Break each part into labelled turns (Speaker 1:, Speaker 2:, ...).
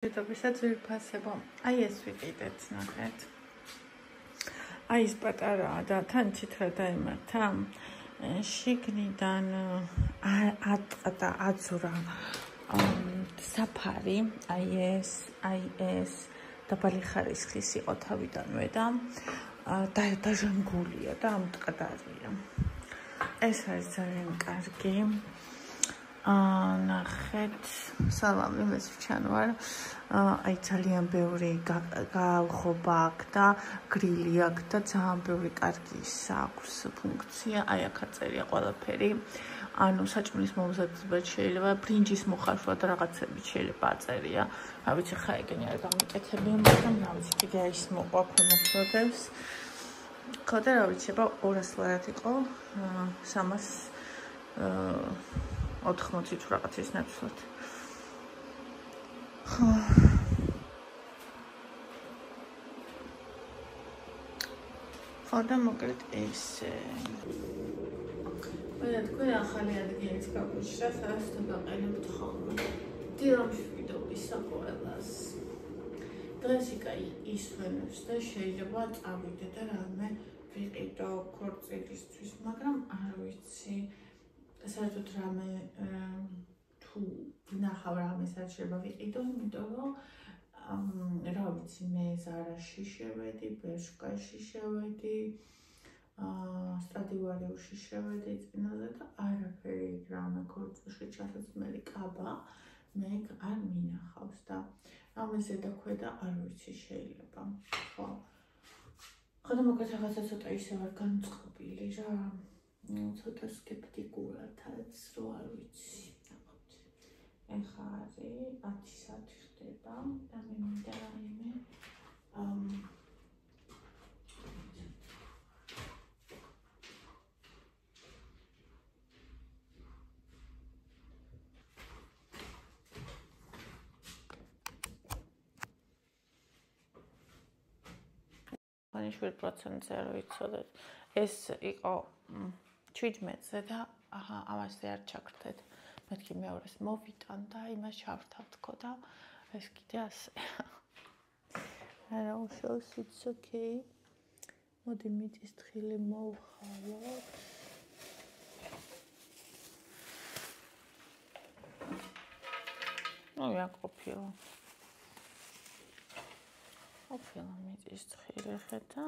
Speaker 1: Ვიდობისა ძვირფასებო, აი ეს ვიყიდეთ, ნახეთ. აი ეს პატარაა და თან თითქა დაემართა. შიგნიდან ატყდა აძურა საფარი, აი ეს დაბალი ხარისხის იყო თავიდანვე და დაჟანგულია და ამტყდარია. ეს არის ძალიან კარგი. ნახეთ, სალამი, მე ვჩან ვარ. აი ძალიან ბევრი გაალხობა აქვს და გრილი აქვს და ძალიან ბევრი კარგი აქვს ფუნქცია. აი აქ აწერია ყველაფერი. ანუ საჭმლის მომზადებლად შეიძლება ბრინჯის მოხარშვა და რაღაცები შეიძლება აწერია. რა ვიცი, ხა ეგენი არ გამიკეთებია, მაგრამ რა ვიცი, კიდე ის მოყვა ქვემოშორებს. ხო და რა ვიცი, 200 ლარად იყო 380 თუ რაღაცის ნაცვლად. ხო. ხო და მოკლედ ესე. ყველა თქვენ ახალი ადგილით გაგვიჩნდა, სადაც დაგაყენებთ ხოლმე. დილამშვიდობისა ყველას. დღეს იკაი ისვენებს და შეიძლება წავიდე და რამე ვიყიდო ქორწილისთვის, მაგრამ არ ვიცი. საერთოდ რამე თუ ვნახავ რამე სადაც შეიძლება ვიყიდო, იმიტომ რომ რა ვიცი, მე ზარაში შევედი, ბერშკაში შევედი, სტადივარიუსში შევედი წინაზე და არაფერი რამე ქორწილში ჩასაძმელი კაბა მე არ მინახავს და რამე ზედა ქვედა არ ვიცი შეიძლება. ხო. ხო და მოკლედ რაღაცა ცოტა ისე ვარ განწყობილი რა. ცოტა სკეპტიკურადაც რო არ ვიცი. ეხლა არის 10 საათი ხდება და მე მინდა რაიმე ხანი 7%-ზე არ ვიცოდეთ. ეს იყო 17-ზე და ამასზე არ ჩაგრდეთ. მეთქი მეორეს მოვიტან და იმას ჩავრთავთქო და ეს კიდე ასე. არა, უშავს, it's okay. მოდი მიწის თხილი მოვხავოთ. რა ყოფილა. ყოფილა მიწის თხილი ხედა.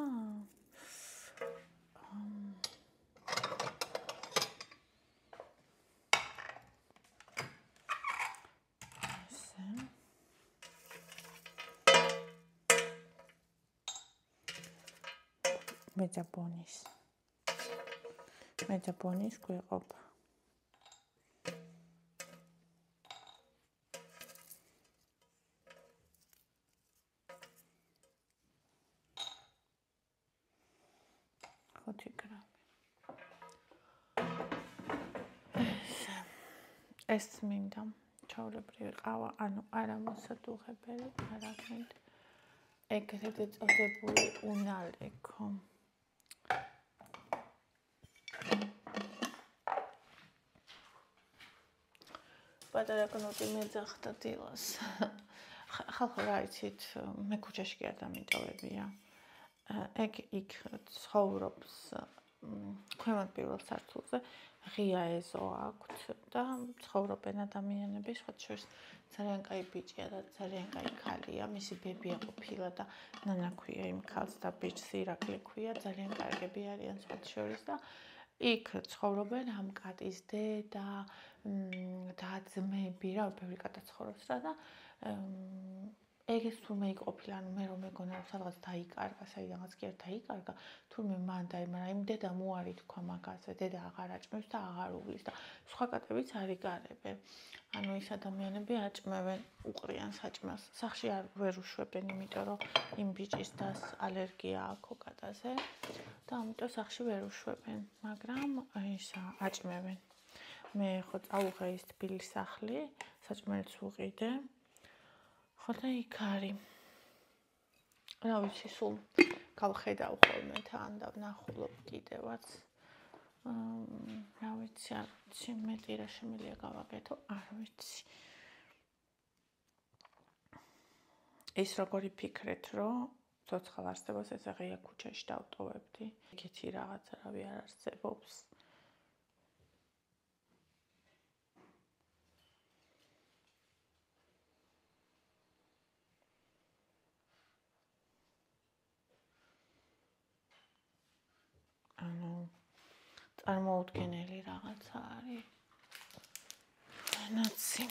Speaker 1: მეძაბონის გვეყოფა. ეს მინდა ჩაოლებრივი ყავა, ანუ არა მოსადუღებელი, არა მინდა ეგრეთ წოდებული უნალეკო. პატარა კნოტი მეძახდა დილას. ხალხო რა იცით, მე ქუჩაში კი არ დამიტოვებია. ეგ იქ ცხოვრობს ქვემოთ პირველ სართულზე. ღია ეზო აქვთ და ცხოვრობენ ადამიანები, სხვა შორის ძალიან კაი ბიჭია და ძალიან კაი ქალია. მისი ბებია ყოფილა და ნანა ქვია იმ ქალს და ბიჭს ირაკლი ქვია, ძალიან კარგები არიან სხვა შორის და იქ ცხოვრობენ ამ კატის დედა და ძმები, რა ბევრი კატა ცხოვრობს რა და ეგეც თურმე იყოფილა, ანუ მე რომ მეგონა რომ სადღაც დაიკარგა, საიდანაც კი არ დაიკარგა, თურმე მან დაიმარა, იმ დედამ უარი თქვა მაგაზე, დედა აღარ აჭმევს და აღარ უვლის და სხვა კატებიც არ იკარებენ. ანუ ის ადამიანები აჭმევენ, უყრიან საჭმელს. სახლში ვერ უშვებენ, იმიტომ რომ იმ ბიჭის დას ალერგია აქვს კატაზე და ამიტომ სახლში ვერ უშვებენ, მაგრამ ისა აჭმევენ. მე ხო წავუღე ის თბილი სახლი, საჭმელს ვუყიდე. ხო და იქ არის. რა ვიცი, სულ გავხედავ ხოლმე თან და ვნახულობ კიდევაც. რა ვიცი, არ ვიცი, მეტი რა შემიძლია გავაკეთო, არ ვიცი. ის როგორი ფიქრეთ, რომ ცოცხალ არსებას ეს აღია ქუჩაში დავტოვებდი. იქეთი რაღაცა რავი არ არსებობს. ანუ წარმოუდგენელი რაღაცა არის. ნაცი.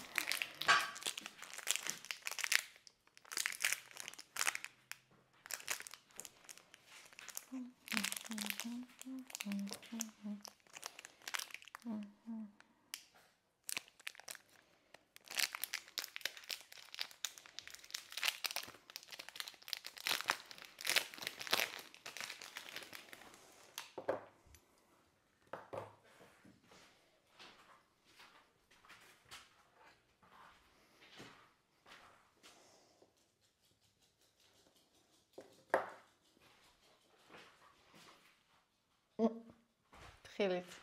Speaker 1: თხილით.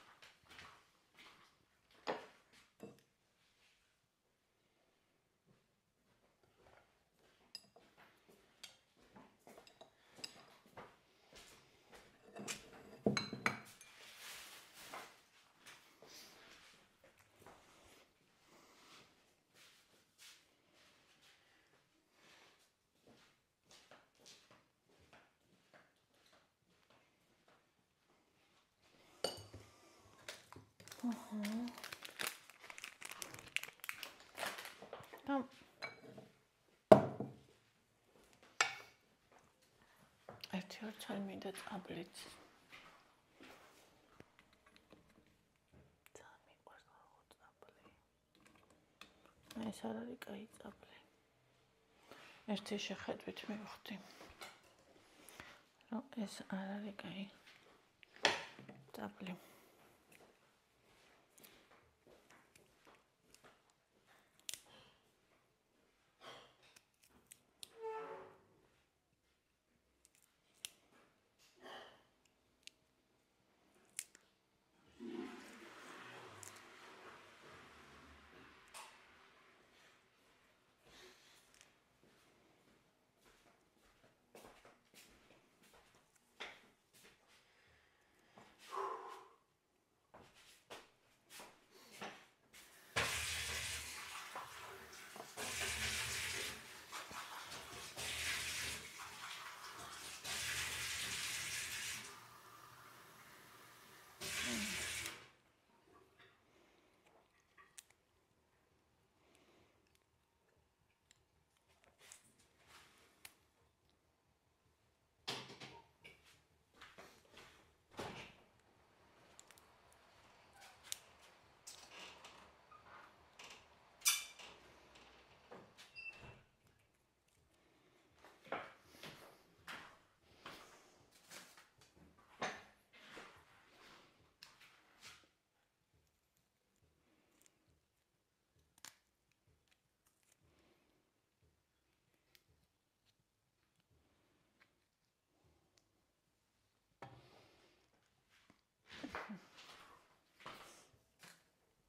Speaker 1: ერთი ორ წელი მინდა წაბლიც. ძალიან მიყვარს წაბლი. ეს არ არის კაი წაბლი. ერთი შეხედვით მივხვდი, რომ ეს არ არის კაი წაბლი.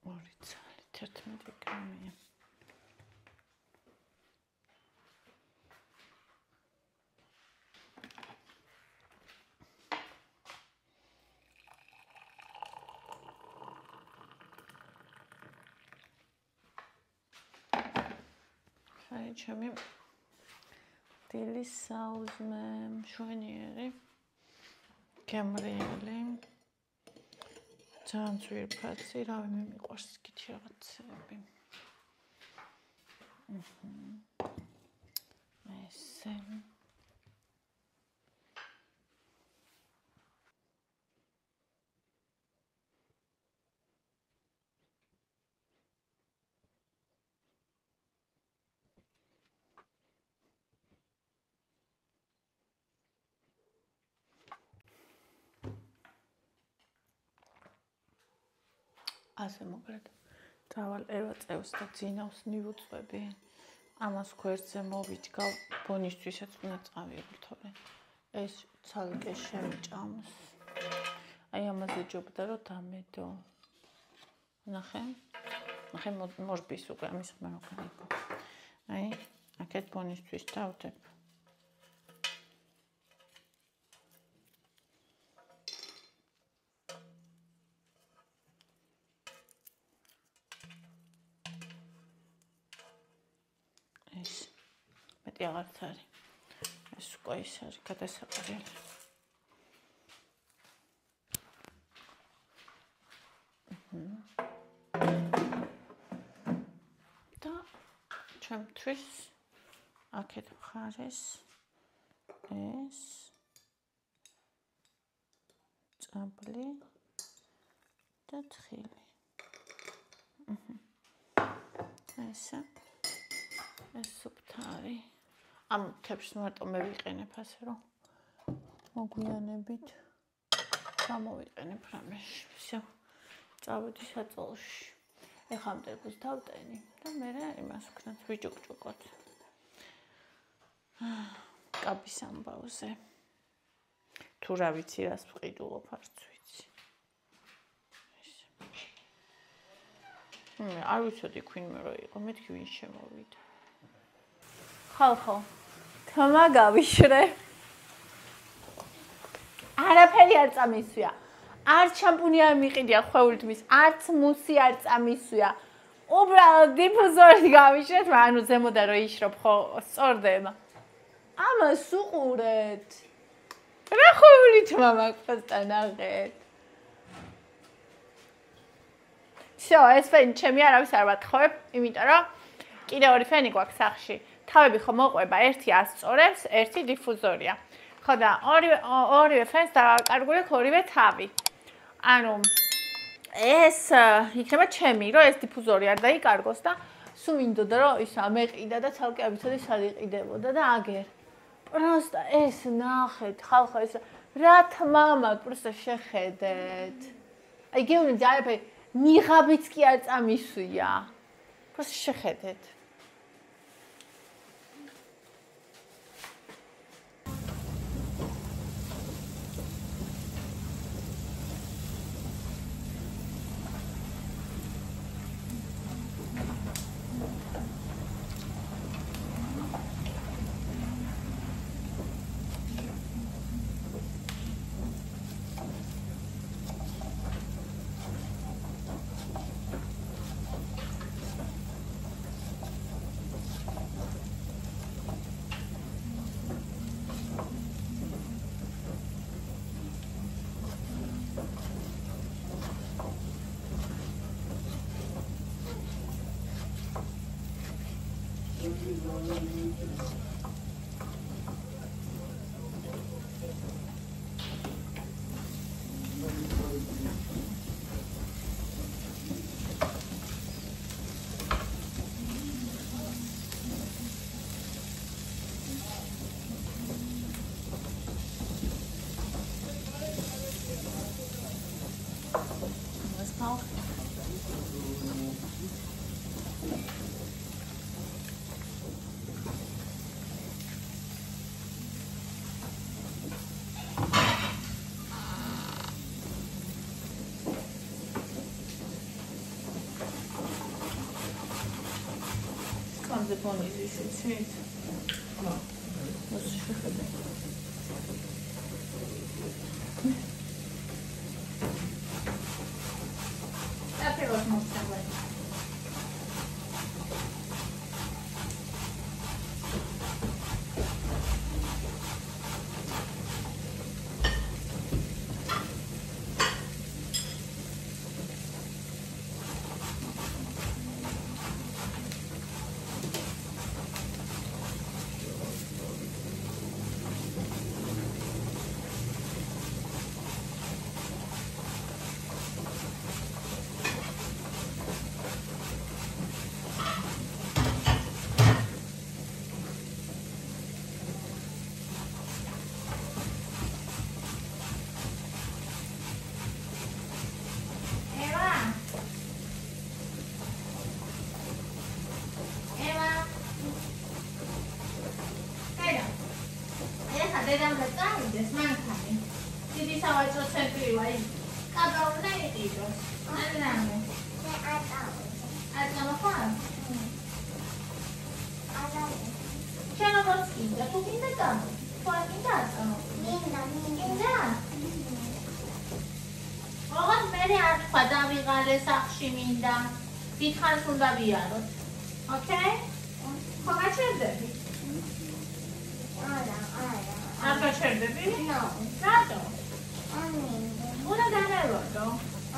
Speaker 1: ორი ცალი 11 გრამია. აი ჩემი დილის საუზმე მშვენიერი გემრიელი ძალიან ძვირფასი, რავი მე მიყვარს ისეთი რაღაცები. ესე ასე მოკლედ დავალ ევა წევს და ძინავს მივუწვევი. ამას გვერდზე მოვიდგავ, ბონისთვისაც უნდა წავიღო, თორე ეს ცალკე შემჭამს. აი ამაზე ჯობდა რომ დამედო. ნახე? ნახე მორბის უკვე ამის ხმა როგორ იყო. აი აქეთ ბონისთვის დავდებ. ეს მეტი აღარც არის. ეს უკვე ის არის გადასაყრელი. და ჩემთვის აქეთ მხარეს ეს წაბლი და თხილი. ესა ეს სუფთარი. ამ თეფს მარტო მე ვიყენებ ასე რომ მოგვიანებით გამოვიყენებ რამეში. всё. წავედი საწოლში. ეხლა მტერგოს დავტენი და მე იმას ვქნათ ვიჭუκჭუკოთ. კაბის ამბავზე. თუ რა ვიცი რას ვყიდულობ არც ვიცი. არ ვიცოდი ქვინმე რო იყო, მეთქი ვინ შემოვიდა. ხალხო, თმა გავიშრე. არაფერი არ წამისვია. არც შამპუნი არ მიყიდია ხვეულთმის, არც მუსი არ წამისვია. უბრალოდ დიფუზორი გავიშრეთ, ანუ ზემოდან რო იშრობ ხო სწორდება. ამას უყურეთ. რა ხვეული თმა მაქვს ნახეთ. всё, ეს ფენი ჩემი არავის არ ვატხოვებ, იმიტომ რომ კიდე ორი ფენი გვაქვს სახში. თავები ხო მოყვება, ერთი ასწორებს, ერთი დიფუზორია. ხო და ორივე ფენს დაკარგული აქვს ორივე თავი. ანუ ეს იქნება ჩემი, რომ ეს დიფუზორი არ დაიკარგოს და სულ მინდოდა რომ ის ამეყიდა და ცალკე ამიცოდი სად იყიდებოდა და აგერ. პროსტა ეს ნახეთ, ხალხო ეს რა თმა მაქვს, პროსტა შეხედეთ. აი გეუბნები არაფერი ნიღაბიც კი არ წამისვია. პროსტა შეხედეთ. The phone is issued. What's she had? That was not somewhere. დედამ და წავიდეს მანქანი. დიდი სავაჭრო ცენტრი ვაი. კაბაუნა იყიდოს. ანამე. არ წამოხარ? შენ როგორც გინდა, თუ გინდა წამო. თუ არ გინდა არ წამო. გინდა. ოღონდ მე არ თქვა დავიღალე სახში მინდა. დიდხანს უნდა ვიაროთ. ოკეი? ხო გაჩერდები? არ გაჩერდები? რატო? უნდა განერვადო.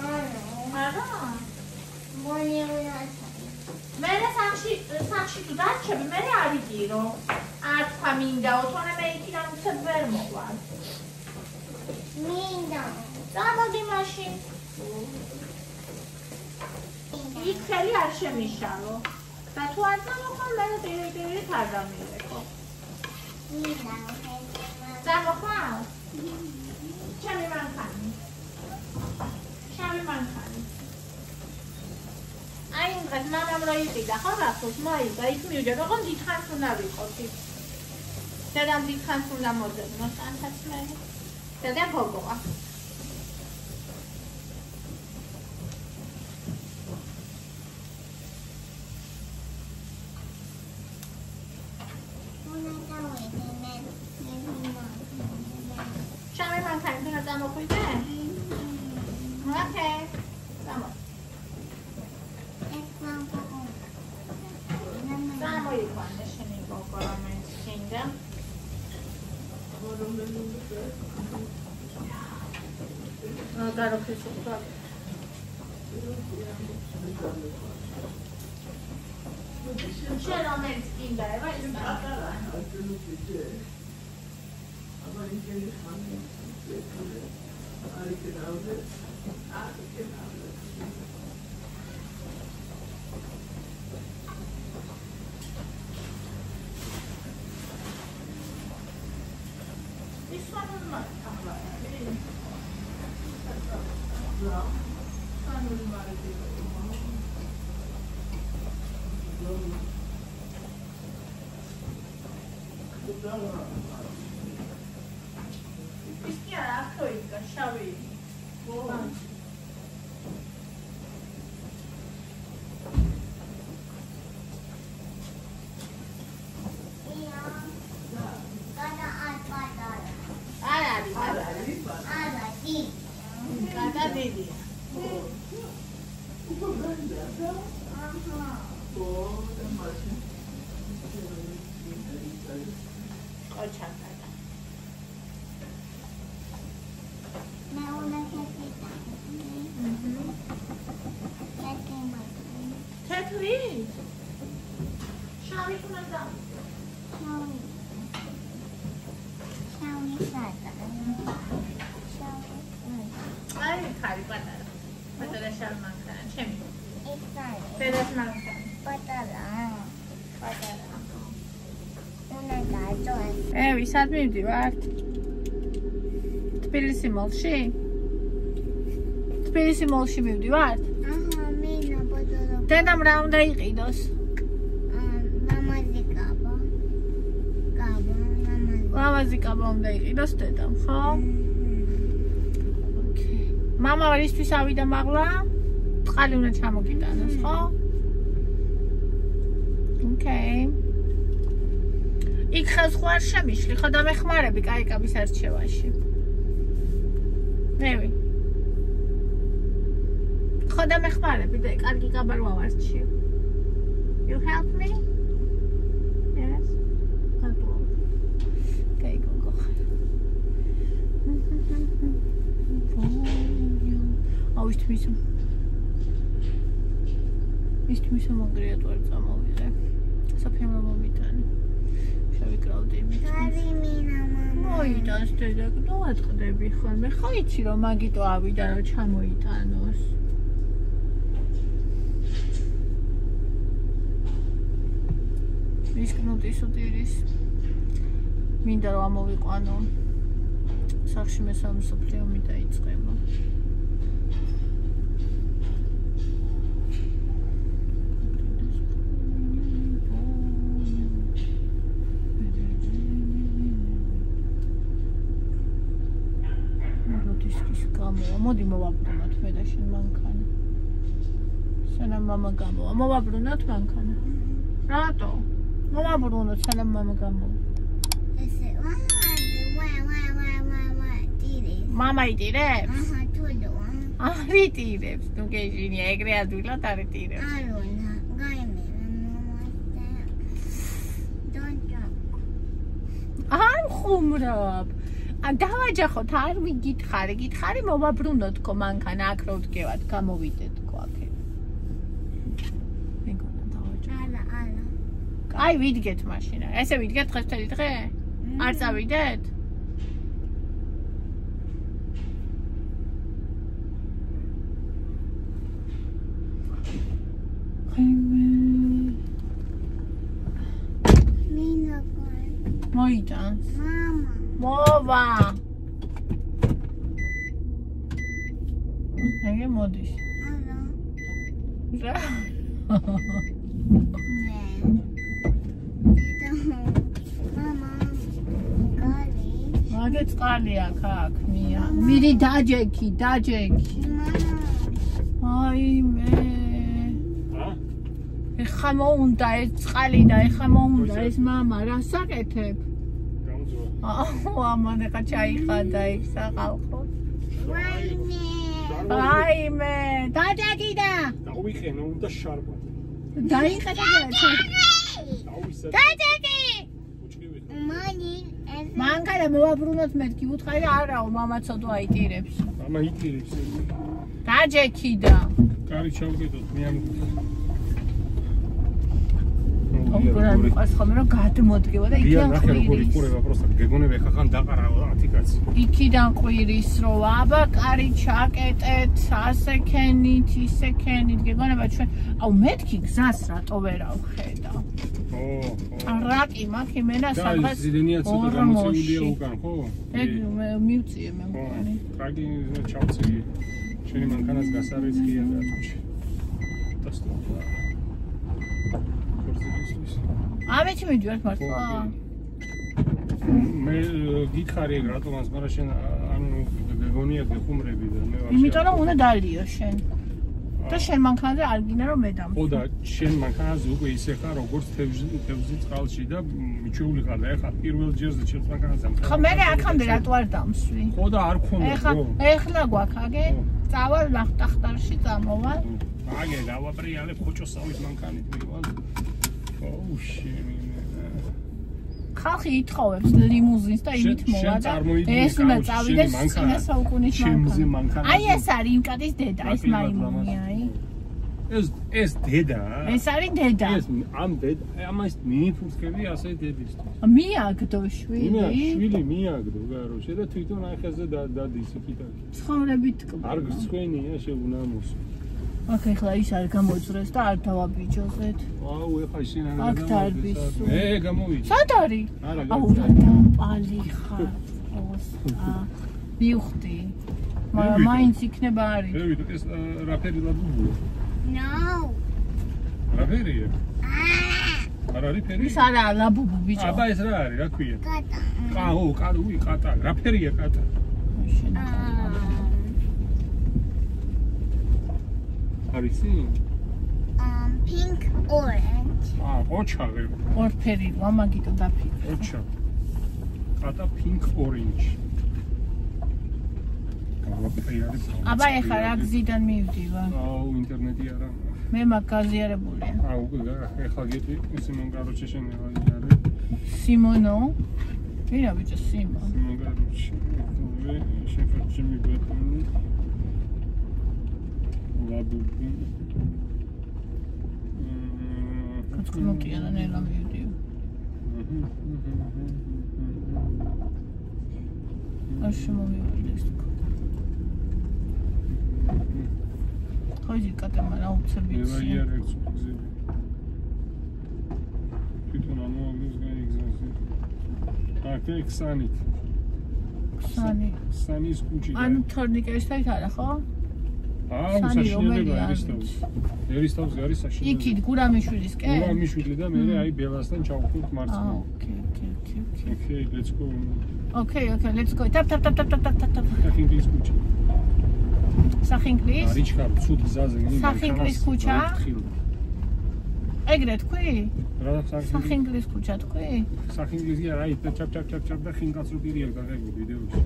Speaker 1: არა. მე სახში თუ დარჩები, მე არ იგირო. არ თქვა მინდაო, თორემ მე იქიდან უცებ ვერ მოვალ. მინდა. წამოდი მაშინ. იქ ხელი არ შემიშალო. და თუ არ წამოხვალ, მე დირექტორით არ დამილეკო. მინდა. წამოხვალ? ჩემი მანქანი. აი იმ დღეს მამამ რო იყიდა ხო რახოს მაიგა იქ მივიდა როგორ დიდხანს უნდა ვიყოთი დედამ დიდხანს უნდა მოძებნოს ანთაც მე დედა გოგოა შამე მანქანი უნდა დამოხვიდე? ოკეი დამო Moikwane się nie pokoramy z księgiem. No, Garo, Krzysztof, tak. Zielony z księgiem, weź ვისად მივდივართ? თბილისი მოლში? თბილისი მოლში მივდივართ? აჰა, მინა ბოდორო. დედამ რა უნდა იყიდოს? ლამაზი კაბა. ლამაზი კაბა უნდა იყიდოს დედამ, ხო? ოკეი. მამა რისთვის ავიდა მაღლა? წყალი უნდა ჩამოგიტანოს, ხო? ოკეი. იქ ხელს ხო არ შემიშლი, ხო დამეხმარები კაიკაბის არჩევაში. ნევი. ხო დამეხმარები და კარგი კაბა რო ავარჩიო. You help me? Yes. Hello. Okay, go. Istmis magriat var წამოვიღე. საფემო მომიტანი. შევიკრავდი იმით. აი მინა მამა. მოიტანს დედა, ნუ ატყდები ხოლმე. ხო იცი რომ მაგიტო ავიდა რომ ჩამოიტანოს. ვისკნუტის უდირის. მინდა რომ ამოვიყვანო. სახში მესამე მსოფლიო ომი დაიწყება. მოდი მოვაბრუნოთ მე და შენ მანქანა. სანამ მამა გამოვა, მოვაბრუნოთ მანქანა. რატო? Mama Bruno, salam mama gamu. Mama იტირებს? იტირებს, თუ გეჟინია, ეგრე ადვილად არ იტირებს. არ ხუმრობ. დავაჯახოთ, არ მიგითხარი, გითხარი მოვაბრუნოთ თქო მანქან აქ რო ვდგევათ, გამოვიდეთ თქო აქე. მეგონა დავაჯახე. აი ვიდგეთ მაშინ. ესე ვიდგეთ დღეს მთელი დღე? არ წავიდეთ? მოიტანს. მოვა. ეგე მოდის. რა? მაგე წყალი აქ აქ მია. მირი დაჯექი. აი მე. ეხა მოუნდა ეს წყალი და ეხა მოუნდა ეს მამა რა საკეთებ? ამან ეხა ჩაიხადა იქ საყალხო. ვაიმე, დაჯექი და.
Speaker 2: დავიყენო უნდა შარბა.
Speaker 1: დაიყენე დაჯექი. მანქანა მოვაბრუნოთ მეთქი უთხარი და არაო მამა ცოდვა აიტირებს.
Speaker 2: მამა იტირებს.
Speaker 1: დაჯექი და.
Speaker 2: კარი ჩავკიდოთ მე ამ
Speaker 1: ოპერა ხომ რომ გადმოდგება და იქიდან ყვირის.
Speaker 2: გეგონები ხახან დაყარა 10 კაცი.
Speaker 1: იქიდან ყვირის რო აბა კარი ჩაკეტეთ, ასე ქენით, ისე ქენით. გეგონება ჩვენ აუ მეთქი გზას რატო ვერ ავხედავ. რაკი მაქვს იმენა სადღაც
Speaker 2: ზიდენია ცოტა გამოწეულია უკან, ხო?
Speaker 1: ეგ მივწიე მე მგონი.
Speaker 2: კაგი ჩავწიე. შენი მანქანას გასარიცხია გატუჩი. დასტოვა.
Speaker 1: ამეთი მიდივართ მართლა?
Speaker 2: მე გითხარი ეგ რატომაც, მაგრამ შენ ანუ გეგონია გეხუმრები და მე ვარ.
Speaker 1: იმიტომ რომ უნდა დალიო შენ. და შენ მანქანაზე არ გინდა რომ მე დამსვი.
Speaker 2: ხო და შენ მანქანაზე უკვე ისე ხარ როგორც თევზი წყალში და მიჩეული ხარ და ეხლა პირველ ჯერზე შენ მანქანაზე ამხარ.
Speaker 1: ხო მე აქამდე რატო არ დამსვი?
Speaker 2: ხო და არ ქონდა.
Speaker 1: ეხლა გვაქვს აგე წავალ ნახტახტარში წამოვალ.
Speaker 2: აგე დავაბრიალებ ხოჭოსავის მანქანით მივალ. ოუ შენი
Speaker 1: ხალხი ითხოვებს ლიმუზინს და იმით მოვა და ეს უნდა წავიდეს წინა საუკუნის მანქანა. აი ეს არის იმკადის დედა, ეს მაიმუნი აი.
Speaker 2: ეს დედა?
Speaker 1: ეს არის დედა.
Speaker 2: ეს ამ დედა, ამას მიიფურცქები ასე დედისთვის.
Speaker 1: მიაგდო შვილი?
Speaker 2: შვილი მიაგდო, გარო, შედა თვითონ ახაზე დადის იქიდან.
Speaker 1: ცხოვრებით კბა.
Speaker 2: არ გწვენია შეუნამოსო.
Speaker 1: აქ ახლა ის არ გამოძრეს და არ დავაბიჯოზეთ.
Speaker 2: აუ ეხა ისინი არ
Speaker 1: აქ დარბისო.
Speaker 2: მე გამოვიდი.
Speaker 1: სად არის? აუ რა პალი ხარ. მივხვდი. მაგრამ მაინც იქნება არის.
Speaker 2: მე ვიტყვი ეს რაფერი ლაბუბუა.
Speaker 3: No.
Speaker 2: რაფერია? არ არის ფერი?
Speaker 1: ის არა ლაბუბუ ბიჭო.
Speaker 2: აბა ეს რა არის? რა ქვია?
Speaker 3: Kata.
Speaker 2: ყაო, ყარუი, ყატა. რაფერია ყატა? არის?
Speaker 3: Pink orange.
Speaker 2: ოჩა ვე.
Speaker 1: ორფერი ვამაგიტო დაფიქრე.
Speaker 2: ოჩა. ყატა pink orange.
Speaker 1: აბა ეხლა რა გზიდან მივდივარ?
Speaker 2: აუ ინტერნეტი არა.
Speaker 1: მე მაგაზიარებულია.
Speaker 2: უკვე ეხლა გეტყვი სიმონ კაროჩე შენ არის.
Speaker 1: სიმონო? ვირა ბიჭო სიმონ?
Speaker 2: სიმონ კაროჩე. მე შეფერჩი მიგეთონი. ლაბუბი.
Speaker 1: კაცკნოკია და ნელა მივდივ. არ შემომივიდეს თქო. ხოიძი კატემა რა უცებიც.
Speaker 2: მე ვაიარებ ზუგზები. თვითონ ამოაგდეს გაიგზავნა. აკე ქსანით. ქსანის კუჩი.
Speaker 1: ანუ თორნიკეისთან არა ხო?
Speaker 2: აუ საშინელება ერისთავს გარის საშინელება.
Speaker 1: იქით გურამიშვილისკენ?
Speaker 2: გურამიშვილი და მე აი ბელასთან ჩავხურთ მარცხნივ. Okay, let's go.
Speaker 1: Okay, let's go. Tap.
Speaker 2: სახინგლის კუჩა.
Speaker 1: სახინგლის?
Speaker 2: არიჩქარ ცუდ გზაზე.
Speaker 1: სახინგლის კუჩა? ეგრე თქვი?
Speaker 2: რა
Speaker 1: სახინგლის ქუჩა თქვი?
Speaker 2: სახინგლისია რა იტა ჩაპ და ხინკაც რო პირია გაგებული ვიდეოში.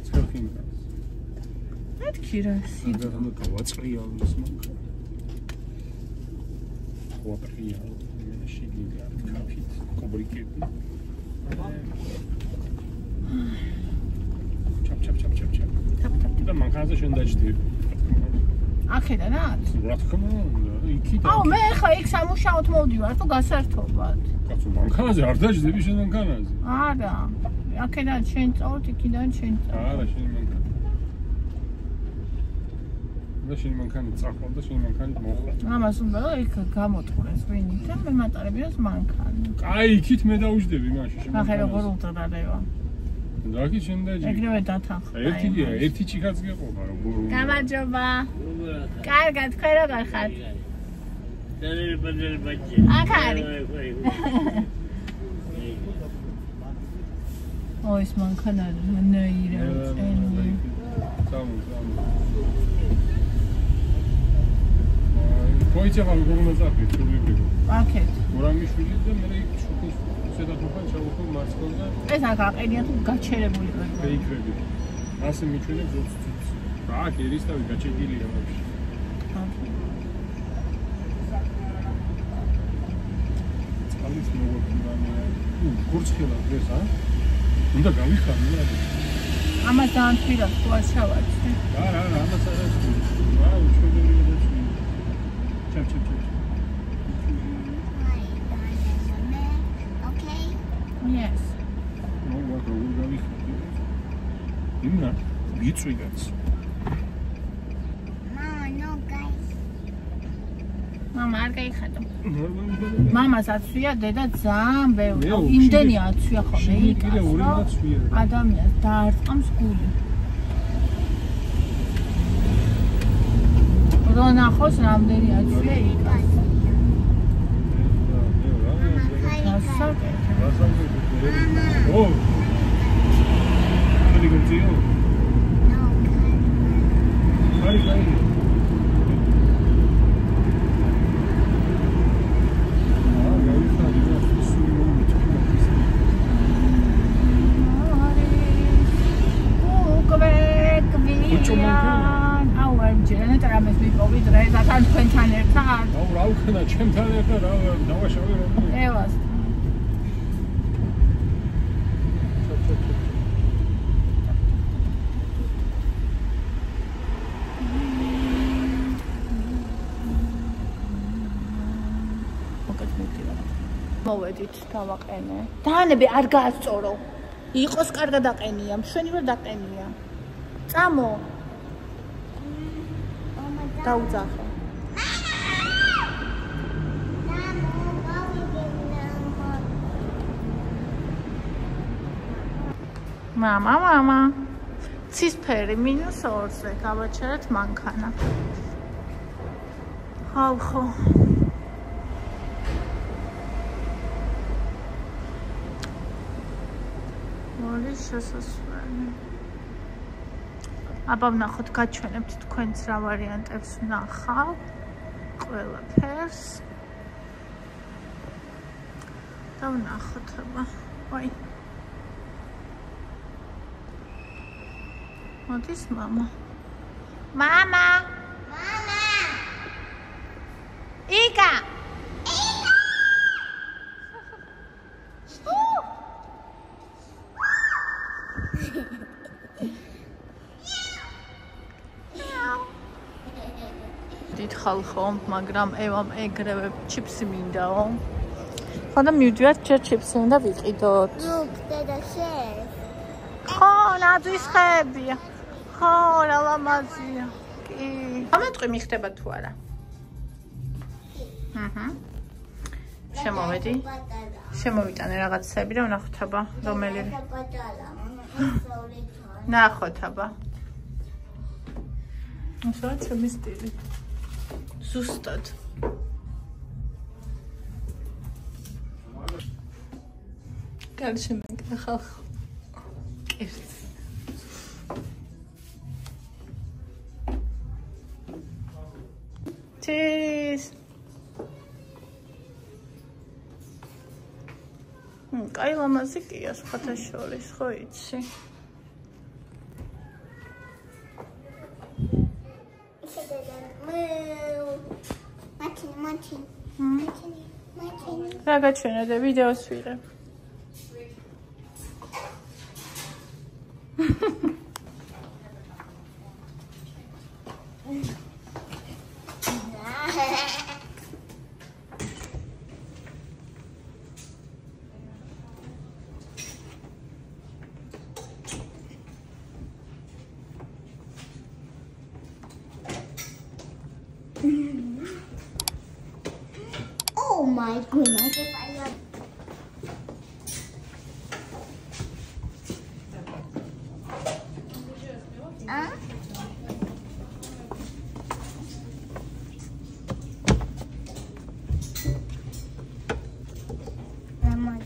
Speaker 2: ცხელ ხინკაც.
Speaker 1: მეთქი რა სიძო.
Speaker 2: რა გავაწყრია ის მანქანა. ვატრია შიგნით კაფით კობრიკები. ჩაპ. და მანქანაზე შენ დაჭდები.
Speaker 1: აქედანაც?
Speaker 2: რა თქმა უნდა, იქიდან.
Speaker 1: აუ მე ხა იქ სამუშაოდ მოვდივარ თუ გასართობად.
Speaker 2: კაცო მანქანაზე არ დაჭდები შენ მანქანაზე.
Speaker 1: არა. აქედან შენ წავთ, იქიდან შენ წავთ.
Speaker 2: არა, შენ მანქანა. და შენ მანქანა წახვალ და შენ მანქანით მოხვალ.
Speaker 1: ამას უნდა რომ იქ გამოტყურეს ვინით და მე მატარებიას მანქანა.
Speaker 2: აი, იქით მე დაუჯდები მაშინ შენ.
Speaker 1: ახლა როგორ უწოდდება?
Speaker 2: დაგი შენ დაჭი.
Speaker 1: ეგრევე დათანხმდა.
Speaker 2: ერთი ჭიქაც გეყობა როგორ უნდა.
Speaker 1: გამარჯობა. კარგად, თქვენ როგორ ხართ? აქ არის. ოის მანქანა ნაირა წენი.
Speaker 2: სამუ. Poiția va urmă zapi, trebuie.
Speaker 1: Pachet.
Speaker 2: Ora mișurile de mere șucus. Se da după ce au făcut marțconda.
Speaker 1: ეს აკაყენია თუ გაჩერებული ვარ.
Speaker 2: Fake-ები. ასე მიჩვენე ზოც. რა, კერისტავი გაჩეგილია вообще. წყალის მოვაკურანე. გურცხელა დღეს, ა? უნდა გავიხარ, რა.
Speaker 1: ამას დაანთვირა თუ არ ჩავარჩი.
Speaker 2: რა, ამას არ აქვს. რა, უჩვენებელი და ჩap.
Speaker 3: Okay.
Speaker 1: Yes.
Speaker 2: No, what are we going to do? Imna, გიწვიგაც.
Speaker 3: Mama, no, guys.
Speaker 1: მამა არ გაიხატო. მამას აცვია დედა ძალიან ბევრი. იმდენი აცვია ხოლმე იქ. ადამიანს დაარტყამს გული. რონახოს რამდენი აცვია იქ.
Speaker 2: ო. ხელი გწიო?
Speaker 3: No,
Speaker 2: აი.
Speaker 1: ამას მიპოვი დღეს ახალ თქვენთან ერთად.
Speaker 2: აუ რა უხენა ჩემთან ერთად რა დავაშავე რომ.
Speaker 1: ევას. მოვედით დავაყენე. დაანები არ გაასწორო. იყოს კარგად აყენია, მშვენი ვერ დაყენია. წამო. დაუძახე. მამა. ცისფერი -2-ზე გავაჩერეთ მანქანა. ხალხო. მოდი შესასვლელი. აბა ვნახოთ, გაჩვენებთ თქვენც რა ვარიანტებს ვნახავ. ყველაფერს. და ვნახოთ აბა. ვაი. მოდის მამა. მამა. იკა. ხალხო, მაგრამ ევამ ეგრევე ჩიპსი მინდაო. ხო და მივდივართ ჯერ ჩიპსი უნდა ვიყიდოთ.
Speaker 3: Look, there's a chef.
Speaker 1: ხო, ნაძვის ხეებია. ხო, რა ლამაზია. კი. ამატყვი მიხდება თუ არა? შემოვედი. შემოვიტანე რაღაცები და ვნახოთ აბა, რომელი. ნახოთ აბა. ასე ჩემი სტილი. ზუსტად. გარშემო ხალხო. კერც. Cheers. კაი ლამაზი კია სხვათა შორის, ხო იცი? რა გაჩვენებდა ვიდეოს ვიღებ.
Speaker 3: Oh my goodness, if I have... Huh? Lemon.